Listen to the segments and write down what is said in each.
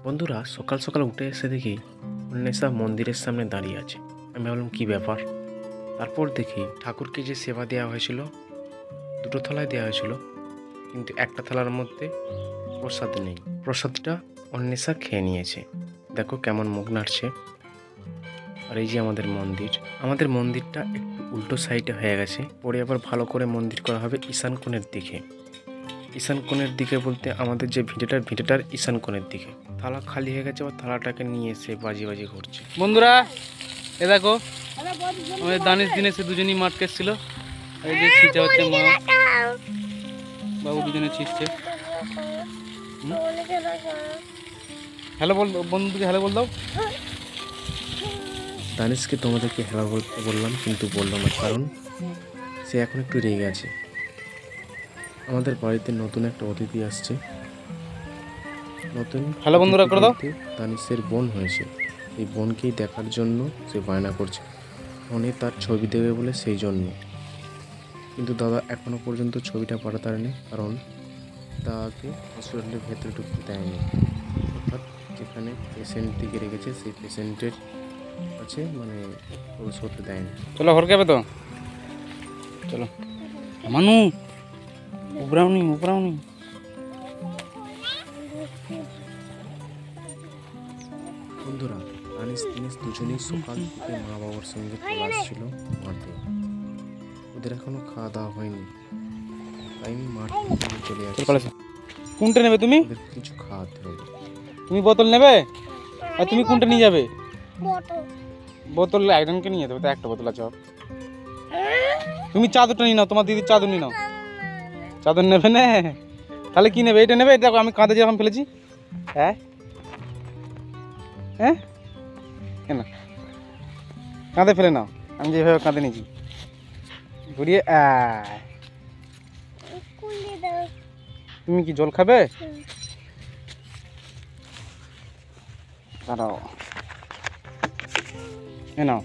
বন্ধুরা সকাল সকাল উঠে এসে দেখি অন্বেষা মন্দিরের সামনে দাঁড়িয়ে আছে। আমি ভাবলাম কী ব্যাপার। তারপর দেখি ঠাকুরকে যে সেবা দেওয়া হয়েছিল দুটো থালায় দেওয়া হয়েছিল, কিন্তু একটা থালার মধ্যে প্রসাদ নেই। প্রসাদটা অন্বেষা খেয়ে নিয়েছে। দেখো কেমন মুখ নাড়ছে। আর এই যে আমাদের মন্দিরটা একটু উল্টো সাইডে হয়ে গেছে। পরে আবার ভালো করে মন্দির করা হবে ঈশান কোণের দিকে। ঈশান কোণের দিকে বলতে আমাদের যে ভিটেটার ঈশান কোণের দিকে। থালা খালি হয়ে গেছে, আবার থালাটাকে নিয়ে এসে বাজি করছে। বন্ধুরা এ দেখো আমাদের দানিশ দিনেশে দুজনই মাঠকে এসেছিল। এই যে ছিঁচা হচ্ছে, মা বাবু দুজনে ছিঁচছে। হ্যালো বল বন্ধুকে, হ্যালো বল দাও। দানিশকে তোমাদেরকে হেলা বলতে বললাম, কিন্তু বললো না, কারণ সে এখন একটু রেগে আছে। আমাদের বাড়িতে নতুন একটা অতিথি আসছে। নতুন হ্যালো বন্ধুরা করে দাও। দানিশের বোন হয়েছে, এই বোনকেই দেখার জন্য সে বায়না করছে। ফোনে তার ছবি দেবে বলে, সেই জন্য। কিন্তু দাদা এখনো পর্যন্ত ছবিটা পাঠাতে পারেনি, কারণ দাদাকে হসপিটালের ভেতরে ঢুকতে দেয়নি। অর্থাৎ যেখানে পেশেন্টটিকে রেখেছে সেই পেশেন্টের কাছে প্রবেশ করতে দেয়নি। চলো ঘর যাবে তো, চলো মানু উবরাওনি। বন্ধুরা দানিশ দুজনেই সকাল থেকে মা বাবার সঙ্গে চলে আসছিল মাঠে। ওদের এখনো খাওয়া দাওয়া হয়নি, তাই আমি মাঠ থেকে চলে আসছি। কোনটা নেবে তুমি? ওদের কিছু খাওয়াতে হবে। তুমি বোতল নেবে? আর তুমি কোনটা নিয়ে যাবে? বোতল একজনকে নিয়ে যেতে হবে, তো একটা বোতল আছে। তুমি চাদরটা নিয়ে নাও, তোমার দিদির চাদর নিয়ে নাও। চাদর নেবে না? তাহলে কি নেবে? এটা নেবে? দেখো আমি কাঁধে যেরকম ফেলেছি। হ্যাঁ হ্যাঁ, কেন কাঁধে ফেলে নাও। আমি যেভাবে কাঁধে নিয়েছি ঘুরিয়ে। তুমি কি জল খাবে? দাঁড়াও, এ নাও।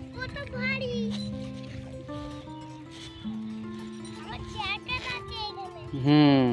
হুম,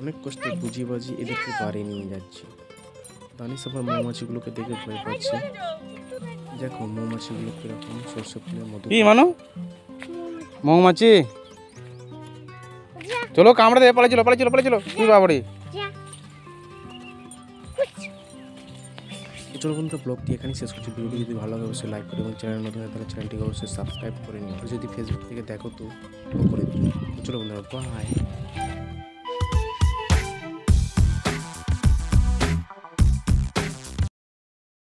অনেক কষ্টে বুঝি বাজি এদেরকে বাড়ি নিয়ে যাচ্ছি। দানিশ আবার মৌমাছিগুলোকে দেখে ভয় পাচ্ছে। দেখো মৌমাছিগুলো কিরকম সরষে ফুলের মতো। কি মানো মৌমাছি? চলো কামড়ে দেবে, পালাই চলো তুই বাবারে। চলো বন্ধুরা, ব্লগটি এখানেই শেষ করছি। ভিডিওটি যদি ভালো লাগে অবশ্যই লাইক করে এবং চ্যানেল নতুন হয় তাহলে চ্যানেলটিকে অবশ্যই সাবস্ক্রাইব করে নিও। আর যদি ফেসবুক থেকে দেখো তো ফলো করে দিও। চলো বন্ধুরা, বাই।